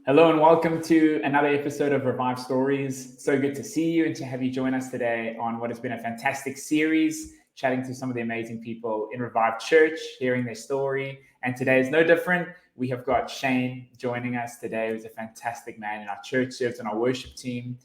Hello and welcome to another episode of Revive Stories. So good to see you and to have you join us today on what has been a fantastic series, chatting to some of the amazing people in Revive Church, hearing their story. And today is no different. We have got Shane joining us today, who's a fantastic man in our church, serves on our worship team.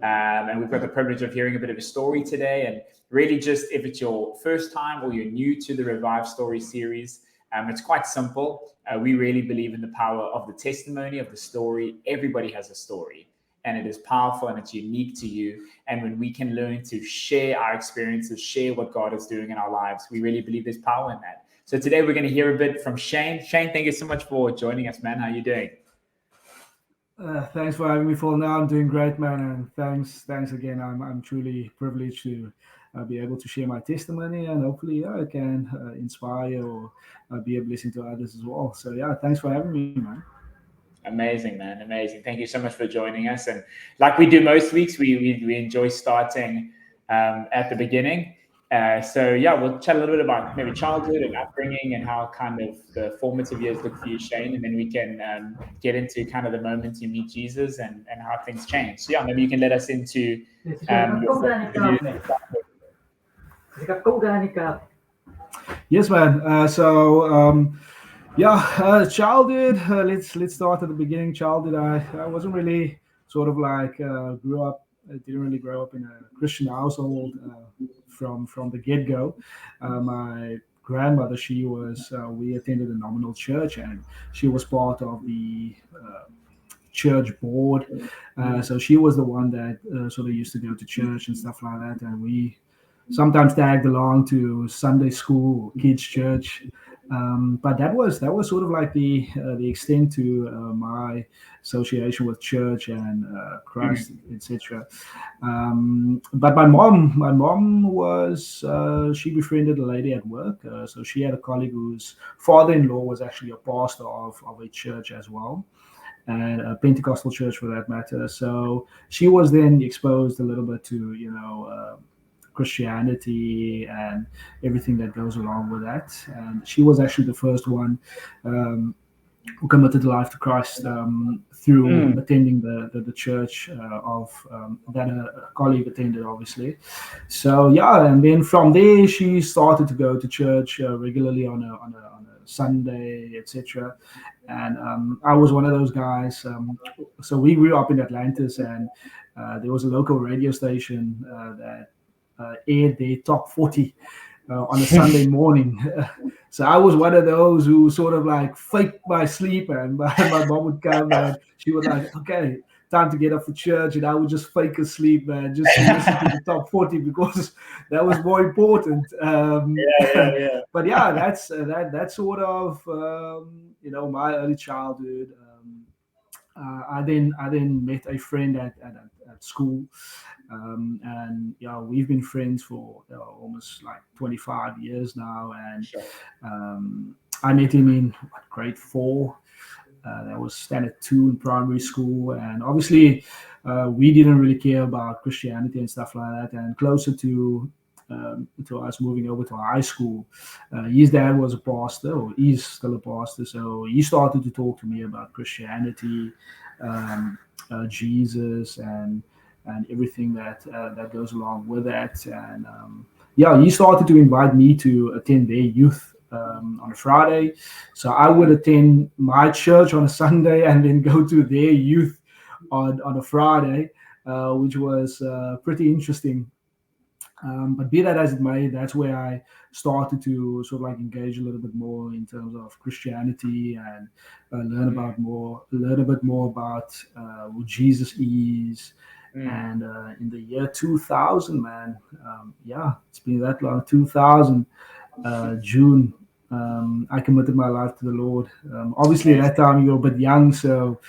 And we've got the privilege of hearing a bit of a story today. And really just if it's your first time or you're new to the Revive Story series, it's quite simple. We really believe in the power of the testimony, of the story. Everybody has a story, and it is powerful and it's unique to you. And when we can learn to share our experiences, share what God is doing in our lives, we really believe there's power in that. So today we're going to hear a bit from Shane. Shane, thank you so much for joining us, man. How are you doing? Thanks for having me, Phil. Now I'm doing great, man, and thanks again. I'm truly privileged to be able to share my testimony, and hopefully, I can inspire or be a blessing to others as well. So, yeah, thanks for having me, man. Amazing, man. Amazing. Thank you so much for joining us. And like we do most weeks, we enjoy starting at the beginning. So we'll chat a little bit about maybe childhood and upbringing and how kind of the formative years look for you, Shane. And then we can get into kind of the moment you meet Jesus and how things change. So, yeah, maybe you can let us into your formative years. Yes, man. Childhood. Let's start at the beginning. Childhood. I wasn't really sort of like grew up. I didn't really grow up in a Christian household from the get go. My grandmother, she was. We attended a nominal church, and she was part of the church board. So she was the one that sort of used to go to church and stuff like that, and we sometimes tagged along to Sunday school or kids church. But that was sort of like the extent to my association with church and Christ, etc. But my mom was she befriended a lady at work, so she had a colleague whose father-in-law was actually a pastor of a church as well, and a Pentecostal church for that matter. So she was then exposed a little bit to Christianity and everything that goes along with that. And she was actually the first one who committed life to Christ through attending the church of that a colleague attended, obviously. So yeah, and then from there she started to go to church regularly on a Sunday, etc. And I was one of those guys. So we grew up in Atlantis, and there was a local radio station that aired their top 40 on a Sunday morning. So I was one of those who sort of like faked my sleep, and my mom would come and she would like, okay, time to get up for church, and I would just fake asleep, man, just to listen to the top 40 because that was more important. Yeah. But yeah, that's sort of my early childhood. I then met a friend at school, and yeah, we've been friends for almost like 25 years now. And Sure. I met him in grade 4. That was standard 2 in primary school, and obviously we didn't really care about Christianity and stuff like that. And closer to us moving over to high school, his dad was a pastor, or is still a pastor, so he started to talk to me about Christianity, Jesus, and everything that goes along with that. And he started to invite me to attend their youth on a Friday. So I would attend my church on a Sunday and then go to their youth on a Friday, which was pretty interesting. But be that as it may, that's where I started to sort of like engage a little bit more in terms of Christianity and learn a bit more about who Jesus is. And in the year 2000, man, it's been that long, 2000, June, I committed my life to the Lord. Obviously, at that time, you're a bit young, so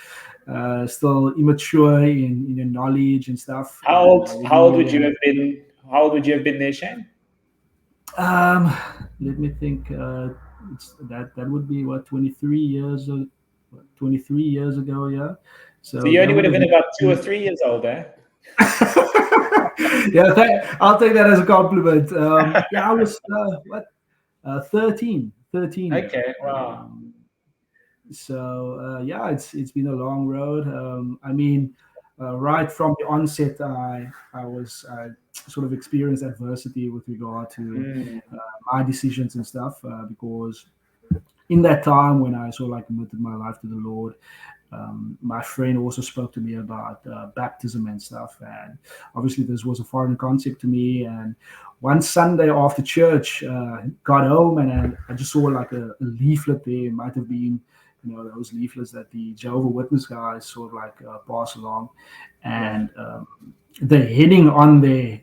still immature in your knowledge and stuff. How old would you have been? How old would you have been there, Shane? Let me think. That would be what 23 years. 23 years ago, yeah. So So you that only would would have have been about 2 or 3 years old, eh? I'll take that as a compliment. I was 13. 13, yeah. Okay, wow. So yeah, it's been a long road. I mean, right from the onset, I sort of experienced adversity with regard to Mm, my decisions and stuff, because in that time when I sort of like committed my life to the Lord, my friend also spoke to me about baptism and stuff. And obviously, this was a foreign concept to me. And one Sunday after church, got home and I just saw like a leaflet there. It might have been, those leaflets that the Jehovah Witness guys sort of like pass along. yeah. And the heading on there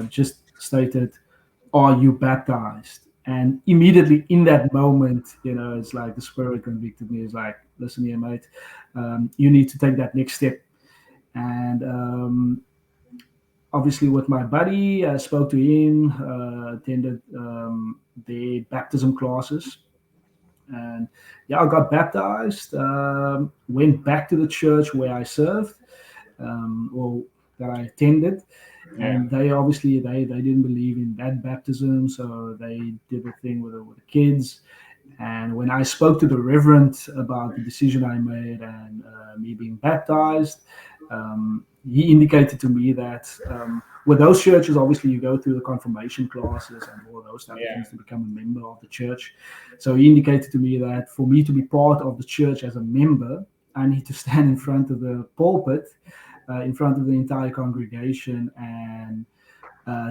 just stated, "Are you baptized?" And immediately in that moment, it's like the Spirit convicted me. It's like, listen here, mate, you need to take that next step. And obviously, with my buddy, I spoke to him, attended their baptism classes. And yeah, I got baptized, went back to the church where I served, or that I attended, Yeah. and they obviously they didn't believe in that baptism, so they did the thing with the kids. And when I spoke to the reverend about the decision I made and me being baptized, he indicated to me that with those churches, obviously you go through the confirmation classes and all those type of Yeah. things to become a member of the church. So he indicated to me that for me to be part of the church as a member, I need to stand in front of the pulpit, in front of the entire congregation, and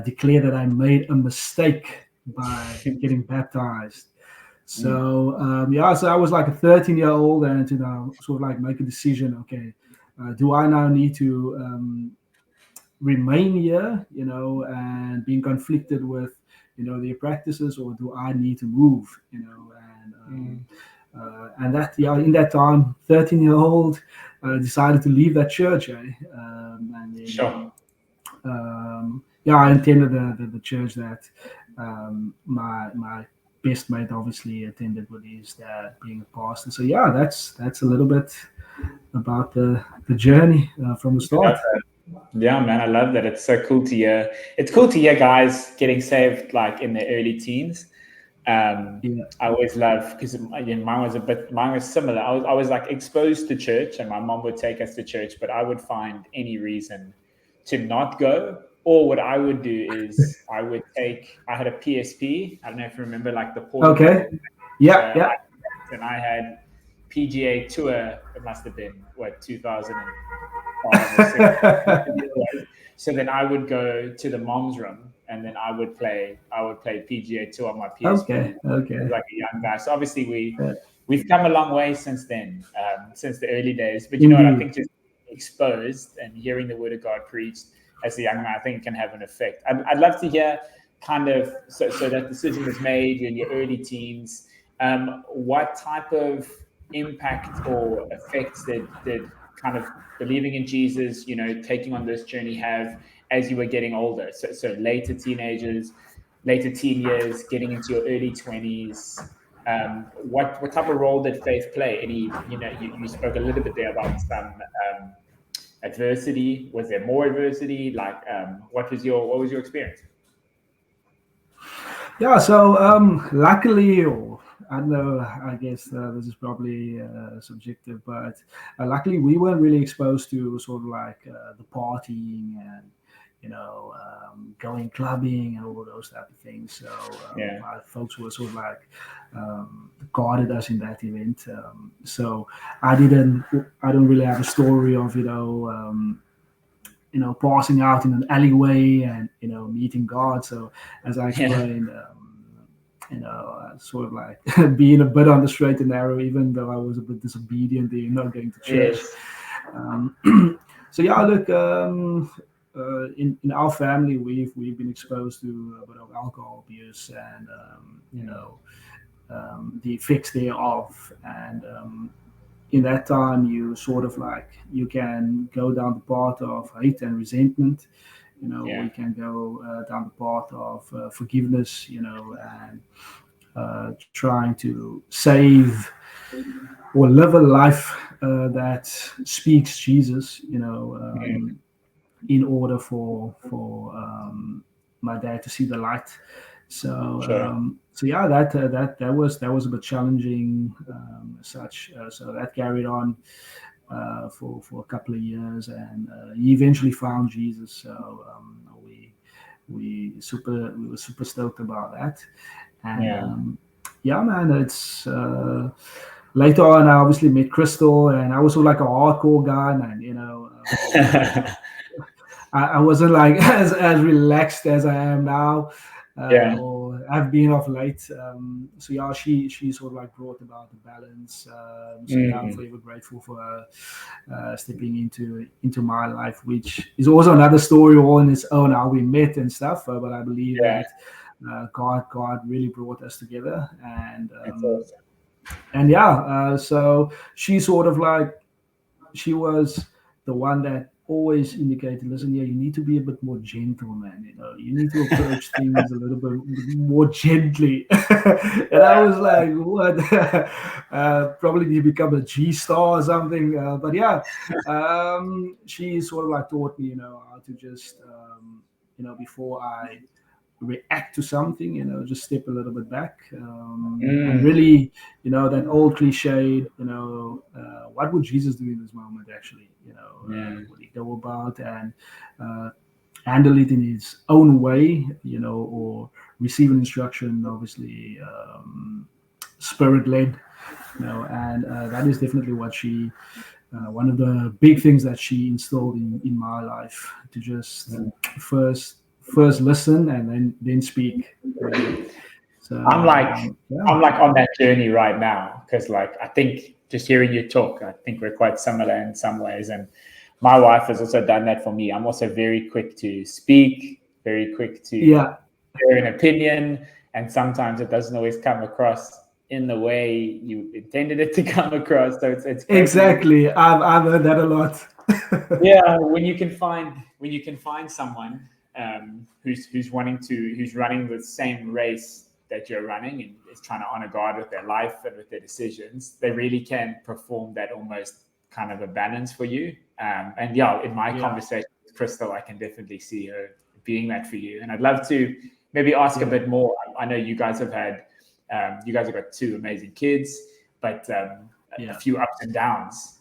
declare that I made a mistake by getting baptized. Mm, So yeah, so I was like a 13-year-old, and sort of like make a decision. Okay, do I now need to remain here, and being conflicted with, their practices, or do I need to move, mm. and that, yeah, in that time, 13-year-old, decided to leave that church, and then Sure. yeah, I attended the church that my best mate obviously attended with his dad being a pastor. So yeah, that's a little bit about the journey from the Love start. that. Yeah, man, I love that. It's so cool to hear. It's cool to hear guys getting saved like in their early teens. Um, Yeah. I always love because mine was similar. I was like exposed to church, and my mom would take us to church, but I would find any reason to not go. Or what I would do is I had a PSP. I don't know if you remember, like the Okay. portable. So Yeah. Yeah. I had PGA Tour. It must have been what 2005 or six. So then I would go to the mom's room and then I would play PGA Tour on my Okay. PSP as Okay. like a young guy. So obviously Yeah. we've come a long way since then, since the early days. But you know what? I Indeed. think just exposed and hearing the word of God preached as a young man, I think can have an effect. I'd love to hear kind of so that decision was made in your early teens. What type of impact or effects did kind of believing in Jesus, taking on this journey have as you were getting older? So later teen years, getting into your early 20s. What type of role did faith play? You spoke a little bit there about some adversity. Was there more adversity? Like, what was your experience? Yeah. So luckily, or I don't know, I guess this is probably subjective, but luckily we weren't really exposed to sort of like the partying and going clubbing and all of those type of things. So Yeah, my folks were sort of like guarded us in that event. So I didn't, I don't really have a story of passing out in an alleyway and meeting God. So as I yeah, explained, sort of like being a bit on the straight and narrow, even though I was a bit disobedient in not going to church. yes, Um, so yeah, look, in our family, we've been exposed to a bit of alcohol abuse and mm, the effects thereof. And in that time, you sort of like you can go down the path of hate and resentment. Or yeah, you can go down the path of forgiveness. And trying to save or live a life that speaks Jesus. mm, In order for my dad to see the light. So Sure. so yeah, that was a bit challenging as such. So that carried on for a couple of years, and he eventually found Jesus. So we were super stoked about that, and Yeah. yeah, man, it's. Later on, I obviously met Crystal, and I was sort of like a hardcore guy, man. I wasn't like as relaxed as I am now, Yeah. or I've been of late. So yeah, she sort of like brought about the balance. So yeah, I'm Mm. forever grateful for her stepping into my life, which is also another story all in its own, how we met and stuff. But I believe Yeah. that God really brought us together, That's awesome. and yeah, so she sort of like she was the one that always indicated, listen, yeah, you need to be a bit more gentle, man. You need to approach things a little bit more gently. And I was like, what? Probably you become a G star or something. But yeah, she sort of like taught me, how to just, before I react to something, just step a little bit back, and Mm. really, that old cliche, what would Jesus do in this moment? Actually, Yeah. would he go about and uh, handle it in his own way, or receive an instruction, obviously spirit led, and that is definitely what she. One of the big things that she instilled in my life to just Mm. first listen and then speak. So I'm like yeah, I'm like on that journey right now because like I think just hearing you talk, I think we're quite similar in some ways. And my wife has also done that for me. I'm also very quick to speak, very quick to yeah, share an opinion, and sometimes it doesn't always come across in the way you intended it to come across. So it's great when you exactly. I've heard that a lot. yeah when you can find someone who's running the same race that you're running and is trying to honor God with their life and with their decisions. They really can perform that almost kind of a balance for you. And yeah, in my Yeah, conversation with Crystal, I can definitely see her being that for you. And I'd love to maybe ask a yeah, bit more. I know you guys have had you guys have got two amazing kids, but a yeah, few ups and downs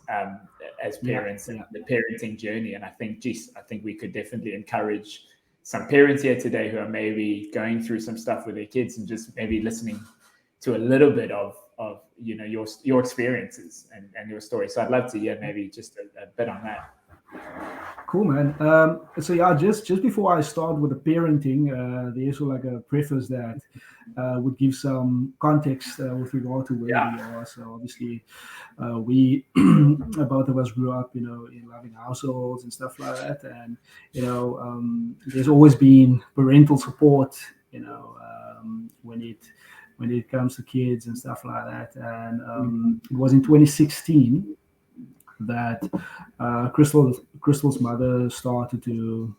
as yeah, parents and yeah, the parenting journey. And I think, geez, I think we could definitely encourage some parents here today who are maybe going through some stuff with their kids and just maybe listening to a little bit of your experiences and your story. So I'd love to hear maybe just a bit on that. cool, man. So yeah, just before I start with the parenting, there's like a preface that would give some context with regard to where Yeah. we are. So obviously, we both of us grew up, in loving households and stuff like that, and there's always been parental support, when it comes to kids and stuff like that. And it was in 2016 that Crystal's mother started to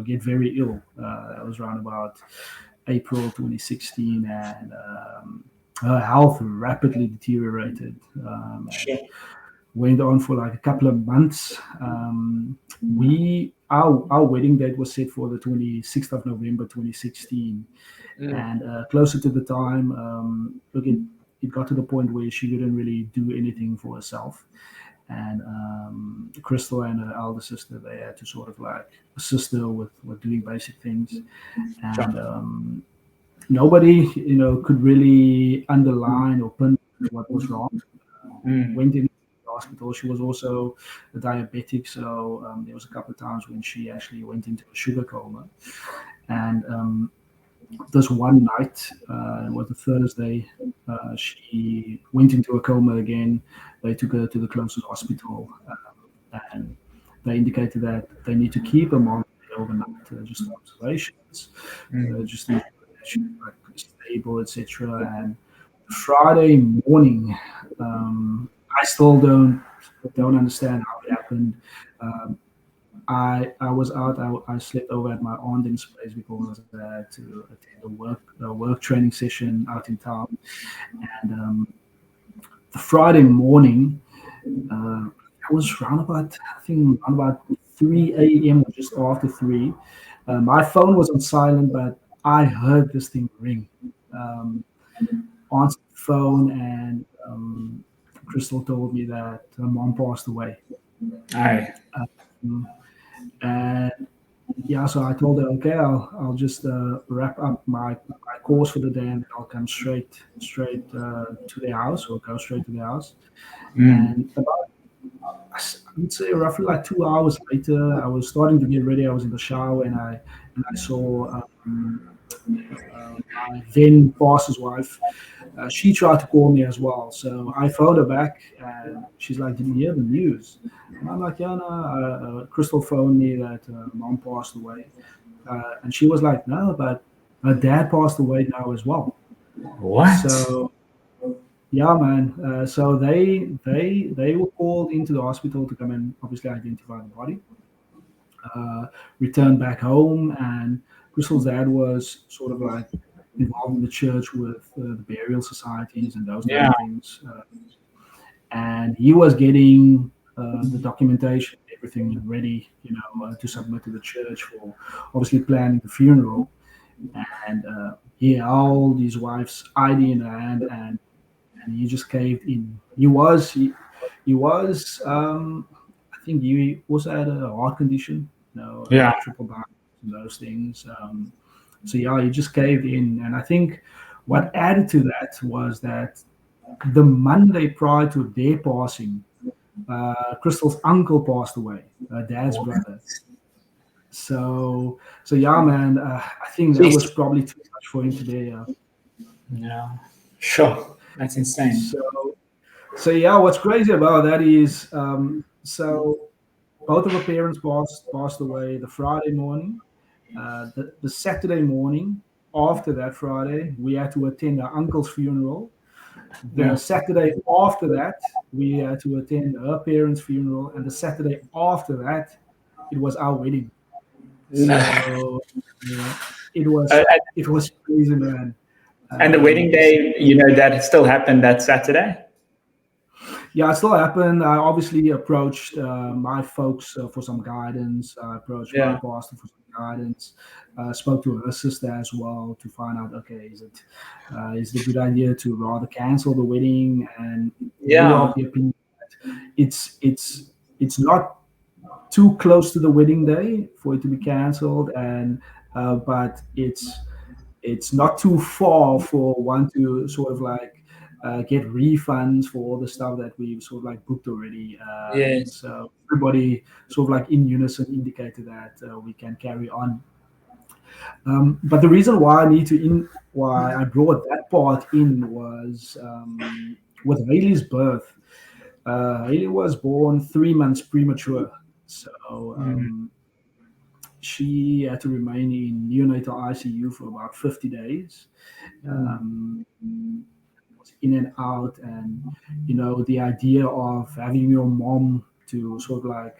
get very ill. That was around about April 2016, and her health rapidly deteriorated, and Sure. went on for like a couple of months. We our wedding date was set for the 26th of November 2016, Mm. and closer to the time, look, it got to the point where she couldn't really do anything for herself, and Crystal and her elder sister, they had to sort of like assist her with doing basic things, Sure. and nobody could really underline or pinpoint what was wrong. Mm. Went in the hospital. She was also a diabetic, so there was a couple of times when she actually went into a sugar coma, and this one night, it was a Thursday, she went into a coma again. They took her to the closest hospital, and they indicated that they need to keep her mom there overnight, just observations, Mm. just to ensure that she's like stable, etc. And Friday morning, I still don't understand how it happened. Um, I was out. I slept over at my aunt's place because I had to attend a work training session out in town. And the Friday morning, I was around about, I think around about 3 a.m. or just after 3. My phone was on silent, but I heard this thing ring. Answered the phone, and Crystal told me that her mom passed away. Aye. And yeah, so I told her, okay, I'll just wrap up my course for the day, and I'll come straight to their house, or go straight to their house. And about, I would say, roughly like 2 hours later, I was starting to get ready. I was in the shower, and I saw my then boss's wife. She tried to call me as well, so I phoned her back, and she's like, "Did you hear the news?" And I'm like, "Yeah, no." Crystal phoned me that mom passed away, and she was like, "No, but her dad passed away now as well." What? So yeah, man. So they were called into the hospital to come and obviously identify the body, return back home, and Crystal's dad was sort of like involved in the church with the burial societies and those kind Yeah. of things, and he was getting the documentation, everything ready, to submit to the church for obviously planning the funeral. And he held his wife's ID in hand, and he just caved in. He was I think he also had a heart condition, Yeah. triple diabetes and those things. So yeah, he just caved in, and I think what added to that was that the Monday prior to their passing, Crystal's uncle passed away, dad's brother. So yeah, man, I think that was Jeez. probably too much for him today. Yeah. Sure. That's insane. So yeah, what's crazy about that is, so both of her parents passed away the Friday morning. The Saturday morning after that Friday, we had to attend our uncle's funeral. The Yeah. Saturday after that, we had to attend her parents' funeral, and the Saturday after that, it was our wedding. So yeah, it was Uh, it was crazy, man. and the wedding So day, that still happened that Saturday? yeah, it still happened. I obviously approached my folks for some guidance. I approached my Yeah. pastor for some guidance. Spoke to her sister as well to find out, okay, is it a good idea to rather cancel the wedding? And we were Yeah. of the opinion that it's not too close to the wedding day for it to be canceled, and but it's not too far for one to sort of like get refunds for all the stuff that we've sort of like booked already. Yes. So everybody sort of like in unison indicated that we can carry on. But the reason why I brought that part in was with Haley's birth. Haley was born 3 months premature, so Mm. she had to remain in neonatal ICU for about 50 days. Mm. Um, was in and out, and the idea of having your mom to sort of like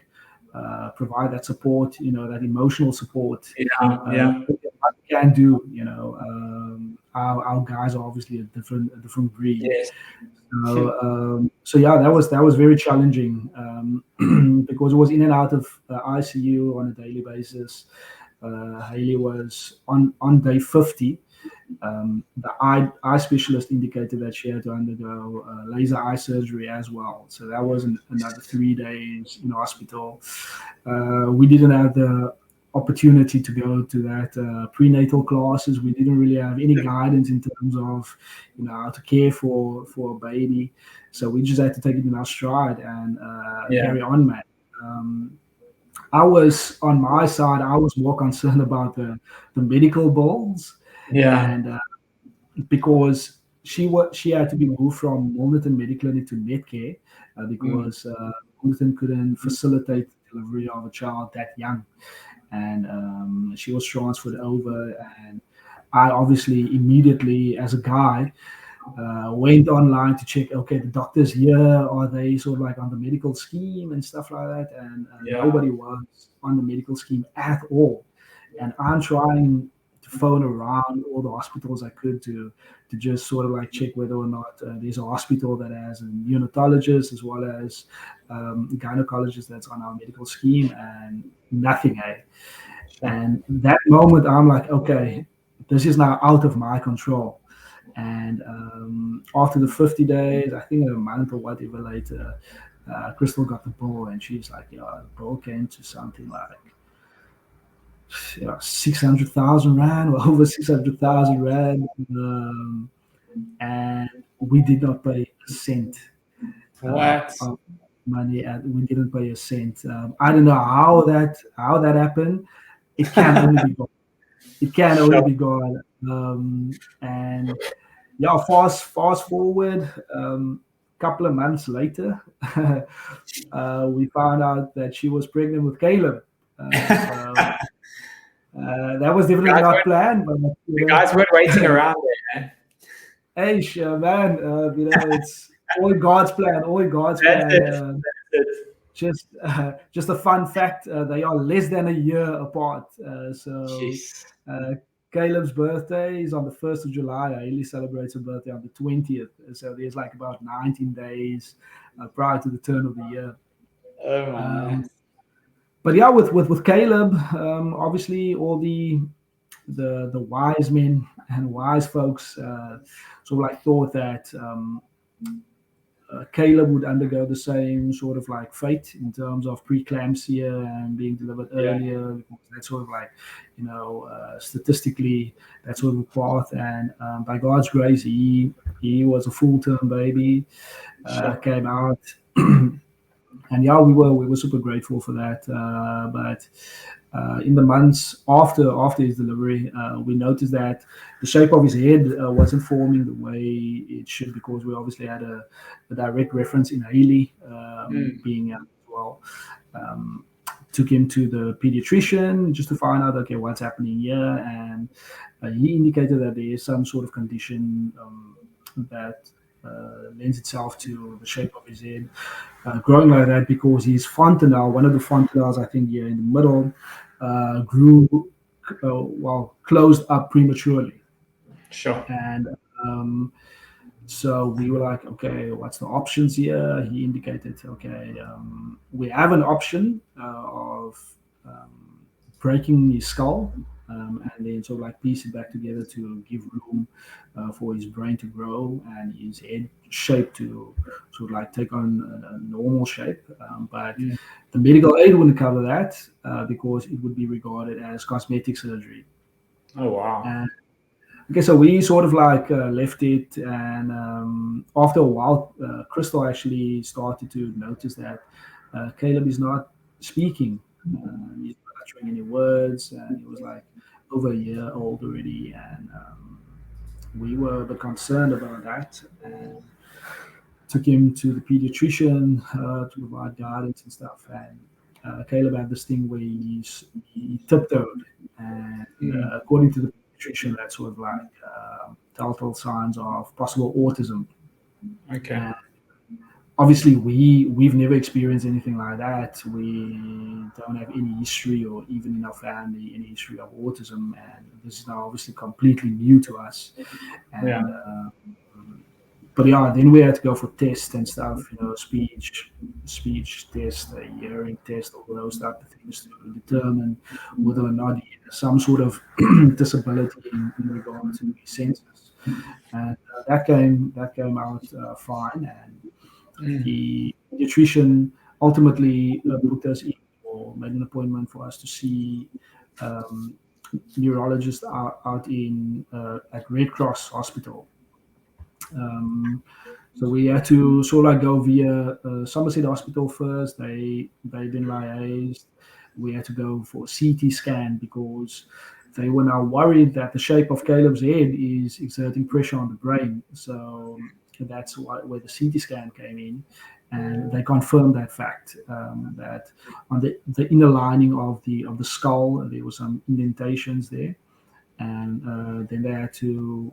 provide that support, that emotional support, Yeah. Yeah. can do. Our guys are obviously a different breed. Yes. So yeah, that was very challenging, because it was in and out of ICU on a daily basis. Haley was on day 50. The eye specialist indicated that she had to undergo laser eye surgery as well. So that was another 3 days in hospital. We didn't have the opportunity to go to that prenatal classes. We didn't really have any guidance in terms of how to care for a baby. So we just had to take it in our stride and Yeah. carry on, man. I was on my side. I was more concerned about the medical bills, Yeah. and because she had to be moved from Wilmington Medical Clinic to Medcare Mm. because Wilmington couldn't facilitate the delivery of a child that young, and she was transferred over. And I obviously immediately, as a guy, went online to check. Okay, the doctors here, are they sort of like on the medical scheme and stuff like that? And Yeah. nobody was on the medical scheme at all. And I'm trying to phone around all the hospitals I could to just sort of like check whether or not there's a hospital that has a neonatologist as well as gynecologist that's on our medical scheme, and nothing. And that moment, I'm like, okay, this is now out of my control. And after the 50 days, I think a month or whatever later, Crystal got the bill, and she's like, yeah, the bill came to something like 600,000 rand, or over 600,000 rand, and we did not pay a cent What? of money, and we didn't pay a cent. I don't know how that happened. It can only be God. It can only be God. And yeah, fast forward, couple of months later, we found out that she was pregnant with Caleb. So that was definitely not planned, but The guys weren't waiting around there. Hey, man, it's all God's plan. All God's plan. Just a fun fact: they are less than a year apart. So Caleb's birthday is on the 1st of July. Haley celebrates her birthday on the 20th. So there's like about 19 days prior to the turn of the year. Oh my. But yeah, with Caleb, obviously all the wise men and wise folks sort of like thought that Caleb would undergo the same sort of like fate in terms of preeclampsia and being delivered earlier. Because that's sort of like, statistically, that's sort of the path. And by God's grace, he was a full-term baby, came out. And yeah, we were super grateful for that. But in the months after his delivery, we noticed that the shape of his head wasn't forming the way it should, because we obviously had a direct reference in Haley being out as well. Took him to the pediatrician just to find out, okay, what's happening here, and he indicated that there is some sort of condition that lends itself to the shape of his head growing like that, because his fontanelle, one of the fontanelles, I think here in the middle, grew closed up prematurely. Sure. And so we were like, okay, what's the options here? He indicated, okay, we have an option of breaking his skull, and then sort of like piece it back together to give room for his brain to grow and his head shape to sort of like take on a normal shape. But the medical aid wouldn't cover that because it would be regarded as cosmetic surgery. Oh, wow. Okay, so we sort of like left it, and after a while, Crystal actually started to notice that Caleb is not speaking. He's not uttering any words, and he was like over a year old already, and we were a bit concerned about that, and took him to the pediatrician to provide guidance and stuff. And Caleb had this thing where he tiptoed, and according to the pediatrician, that's sort of like telltale signs of possible autism. Okay. Obviously, we've never experienced anything like that. We don't have any history, or even in our family, any history of autism, and this is now obviously completely new to us. And but yeah, then we had to go for tests and stuff, speech test, a hearing test, all those type of things to determine whether or not he has some sort of disability in regard to his senses. And that came out fine, and the pediatrician ultimately booked us in, or made an appointment for us to see neurologist out in at Red Cross Hospital. So we had to sort of like go via Somerset Hospital first. They've been liaised. We had to go for a CT scan because they were now worried that the shape of Caleb's head is exerting pressure on the brain. So that's where the CT scan came in, and they confirmed that fact, that on the inner lining of the skull there were some indentations there, and then they had to,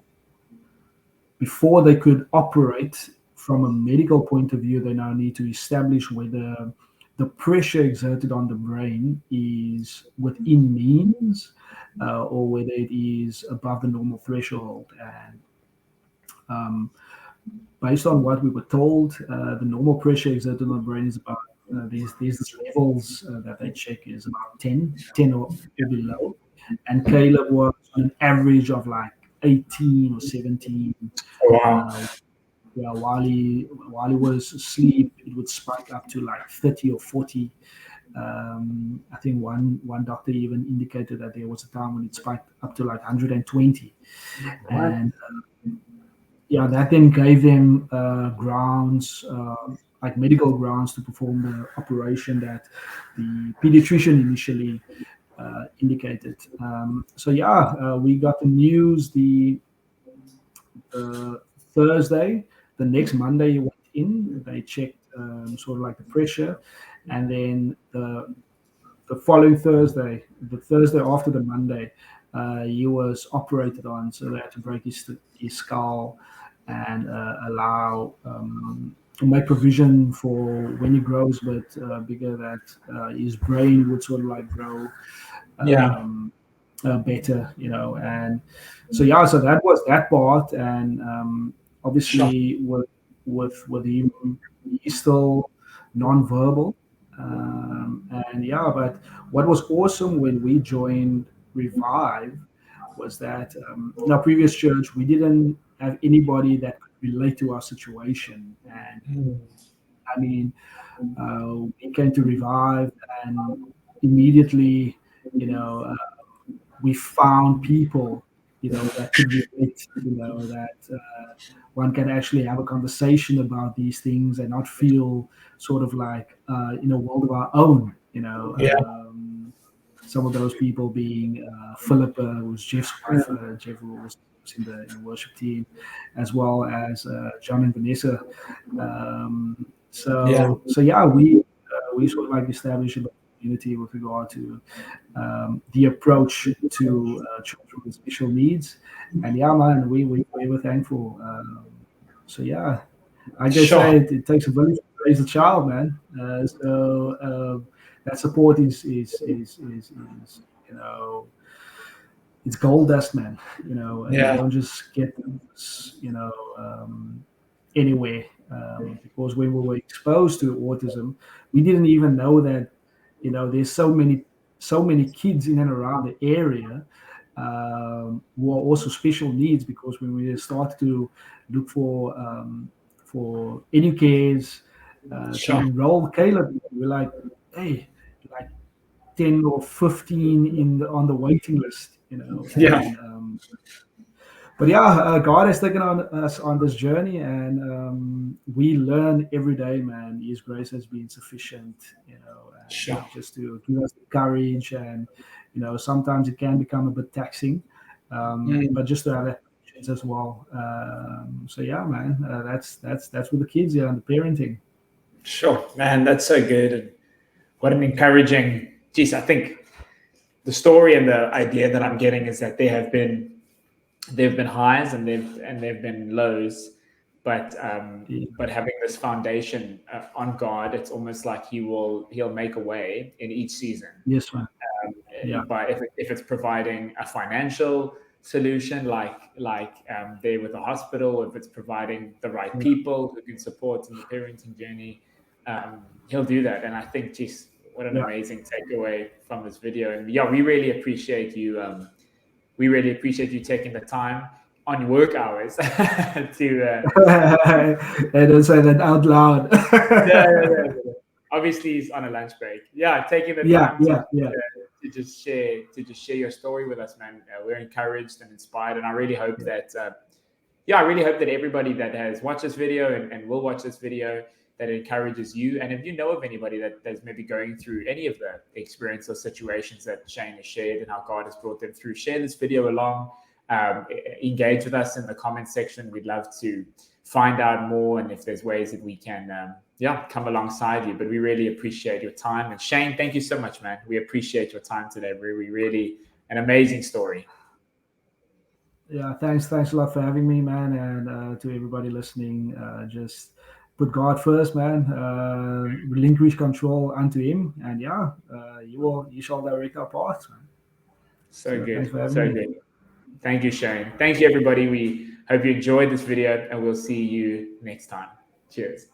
before they could operate from a medical point of view, they now need to establish whether the pressure exerted on the brain is within means or whether it is above the normal threshold. And based on what we were told, the normal pressure exerted on the brain is about, these levels that they check is about 10 or below. and Caleb was on an average of like 18 or 17. Wow. Yeah, while he was asleep, it would spike up to like 30 or 40. I think one doctor even indicated that there was a time when it spiked up to like 120, and yeah, that then gave them grounds, like medical grounds, to perform the operation that the pediatrician initially indicated. So yeah, we got the news the Thursday. The next Monday, he went in. They checked sort of like the pressure, and then the following Thursday, the Thursday after the Monday, he was operated on. So they had to break his skull and allow make provision for when he grows a bit bigger, that his brain would sort of like grow Yeah. better, and so yeah, so that was that part. And Sure. obviously with him, he's still non-verbal, and yeah, but what was awesome when we joined Revive was that in our previous church we didn't have anybody that could relate to our situation. And I mean, we came to Revive, and immediately, you know, we found people, that could relate, that one can actually have a conversation about these things and not feel sort of like in a world of our own. Yeah. Some of those people being Philippa, who's Jeff's wife. Jeff was in the worship team, as well as John and Vanessa. Yeah. So yeah, we sort of like established a community with regard to the approach to children with special needs. And yeah, man, we were thankful. So yeah, I guess Sure. it takes a village to raise a child, man. That support is it's gold dust, man. You Yeah. don't just get this, anywhere. Because when we were exposed to autism, we didn't even know that, there's so many kids in and around the area who are also special needs. Because when we started to look for educators to Sure. enroll Caleb, we're like, hey, like 10 or 15 on the waiting list, Yeah. and but yeah, God has taken us on this journey, and we learn every day, man. His grace has been sufficient, and Sure. just to give us the courage. And sometimes it can become a bit taxing, but just to have that patience as well. So yeah, man, that's with the kids, yeah, and the parenting. Sure. Man, that's so good. And what an encouraging, geez, I think the story and the idea that I'm getting is that there have been highs and they've been lows, Yeah. but having this foundation on God, it's almost like he'll make a way in each season. Yes, man. Yeah. But if it's providing a financial solution, like there with the hospital, if it's providing the right people who can support in the parenting journey, he'll do that. And I think, geez, what an Yeah. amazing takeaway from this video. And yeah, we really appreciate you. We really appreciate you taking the time on your work hours to. I don't say that out loud. Yeah. Obviously, he's on a lunch break. Yeah, taking the Yeah, time yeah, yeah. to just share your story with us, man. We're encouraged and inspired, and I really hope that I really hope that everybody that has watched this video and will watch this video, that it encourages you. And if you know of anybody that's maybe going through any of the experience or situations that Shane has shared and how God has brought them through, share this video along. Engage with us in the comment section. We'd love to find out more, and if there's ways that we can come alongside you. But we really appreciate your time. And Shane, thank you so much, man. We appreciate your time today. We really an amazing story. Yeah, thanks a lot for having me, man. And to everybody listening, just put God first, man. Relinquish control unto Him, and yeah, you shall direct our paths, man. So So thanks good. for having So me. good. Thank you, Shane. Thank you, everybody. We hope you enjoyed this video, and we'll see you next time. Cheers.